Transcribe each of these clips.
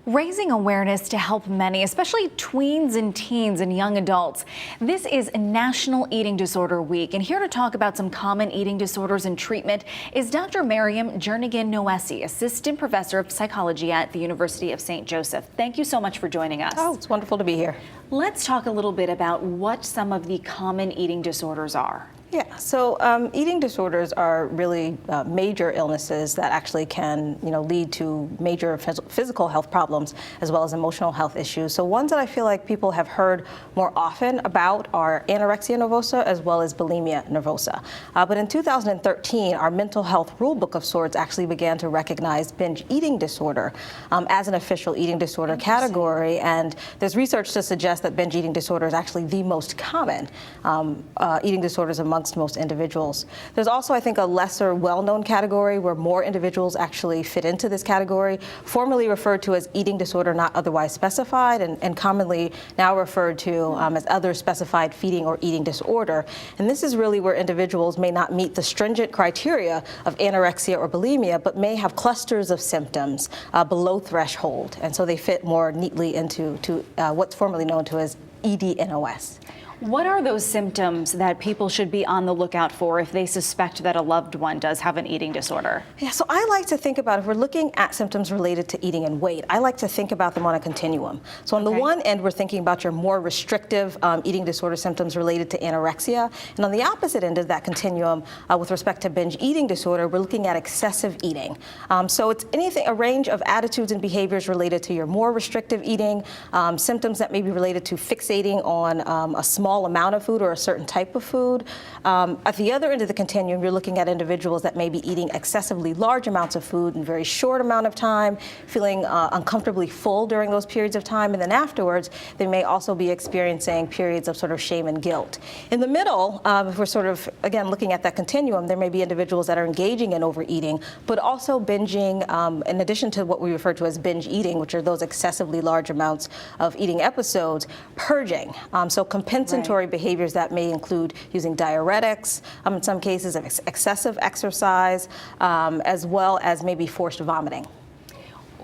Raising awareness to help many, especially tweens and teens and young adults. This is National Eating Disorder Week, and here to talk about some common eating disorders and treatment is Dr. Maryam Jernigan-Noesi, Assistant Professor of Psychology at the University of St. Joseph. Thank you so much for joining us. Oh, it's wonderful to be here. Let's talk a little bit about what some of the common eating disorders are. Yeah, so eating disorders are really major illnesses that actually can, lead to major physical health problems as well as emotional health issues. So ones that I feel like people have heard more often about are anorexia nervosa as well as bulimia nervosa. But in 2013, our mental health rule book of sorts actually began to recognize binge eating disorder as an official eating disorder category. And there's research to suggest that binge eating disorder is actually the most common eating disorders amongst most individuals. There's also, I think, a lesser well-known category where more individuals actually fit into this category, formerly referred to as eating disorder not otherwise specified, and commonly now referred to as other specified feeding or eating disorder. And this is really where individuals may not meet the stringent criteria of anorexia or bulimia, but may have clusters of symptoms below threshold. And so they fit more neatly into what's formerly known to as EDNOS. What are those symptoms that people should be on the lookout for if they suspect that a loved one does have an eating disorder? Yeah, so I like to think about, if we're looking at symptoms related to eating and weight, I like to think about them on a continuum. So on the one end, we're thinking about your more restrictive eating disorder symptoms related to anorexia. And on the opposite end of that continuum, with respect to binge eating disorder, we're looking at excessive eating. So it's a range of attitudes and behaviors related to your more restrictive eating, symptoms that may be related to fixating on a small amount of food or a certain type of food. At the other end of the continuum, you're looking at individuals that may be eating excessively large amounts of food in a very short amount of time, feeling uncomfortably full during those periods of time, and then afterwards, they may also be experiencing periods of sort of shame and guilt. In the middle, if we're sort of, again, looking at that continuum, there may be individuals that are engaging in overeating, but also binging, in addition to what we refer to as binge eating, which are those excessively large amounts of eating episodes, purging. So compensatory behaviors that may include using diuretics, in some cases of excessive exercise, as well as maybe forced vomiting.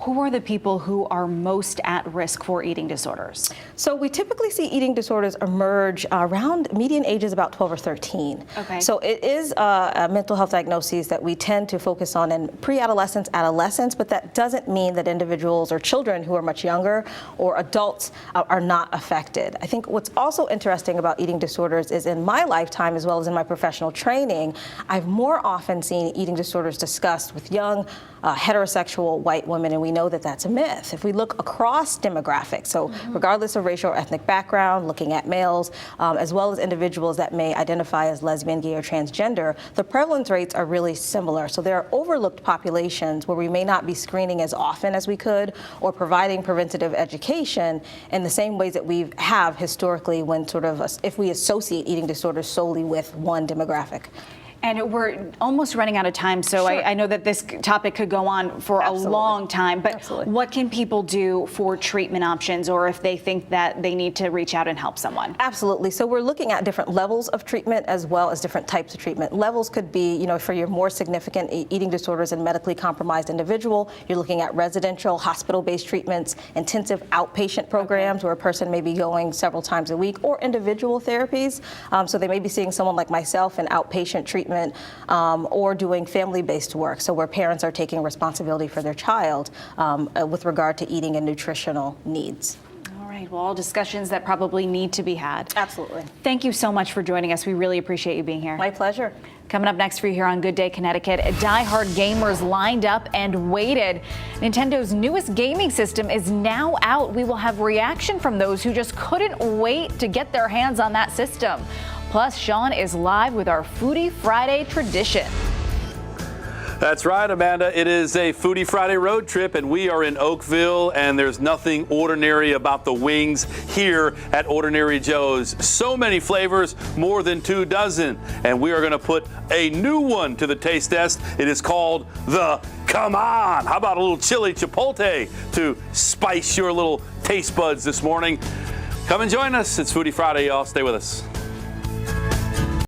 Who are the people who are most at risk for eating disorders? So we typically see eating disorders emerge around median ages about 12 or 13. Okay. So it is a mental health diagnosis that we tend to focus on in pre-adolescence, adolescence, but that doesn't mean that individuals or children who are much younger or adults are not affected. I think what's also interesting about eating disorders is in my lifetime, as well as in my professional training, I've more often seen eating disorders discussed with young heterosexual white women, and we know that that's a myth. If we look across demographics, so regardless of racial or ethnic background, looking at males, as well as individuals that may identify as lesbian, gay, or transgender, the prevalence rates are really similar. So there are overlooked populations where we may not be screening as often as we could or providing preventative education in the same ways that we have historically when if we associate eating disorders solely with one demographic. And we're almost running out of time, so Sure. I know that this topic could go on for a long time, but what can people do for treatment options, or if they think that they need to reach out and help someone? Absolutely. So we're looking at different levels of treatment as well as different types of treatment. Levels could be, for your more significant eating disorders and medically compromised individual, you're looking at residential, hospital-based treatments, intensive outpatient programs where a person may be going several times a week, or individual therapies. So they may be seeing someone like myself in outpatient treatment, or doing family-based work, so where parents are taking responsibility for their child with regard to eating and nutritional needs. All right, well, all discussions that probably need to be had. Absolutely. Thank you so much for joining us. We really appreciate you being here. My pleasure. Coming up next for you here on Good Day Connecticut, die-hard gamers lined up and waited. Nintendo's newest gaming system is now out. We will have reaction from those who just couldn't wait to get their hands on that system. Plus, Sean is live with our Foodie Friday tradition. That's right, Amanda. It is a Foodie Friday road trip, and we are in Oakville, and there's nothing ordinary about the wings here at Ordinary Joe's. So many flavors, more than 2 dozen, and we are going to put a new one to the taste test. It is called the Come On. How about a little chili chipotle to spice your little taste buds this morning? Come and join us. It's Foodie Friday, y'all. Stay with us.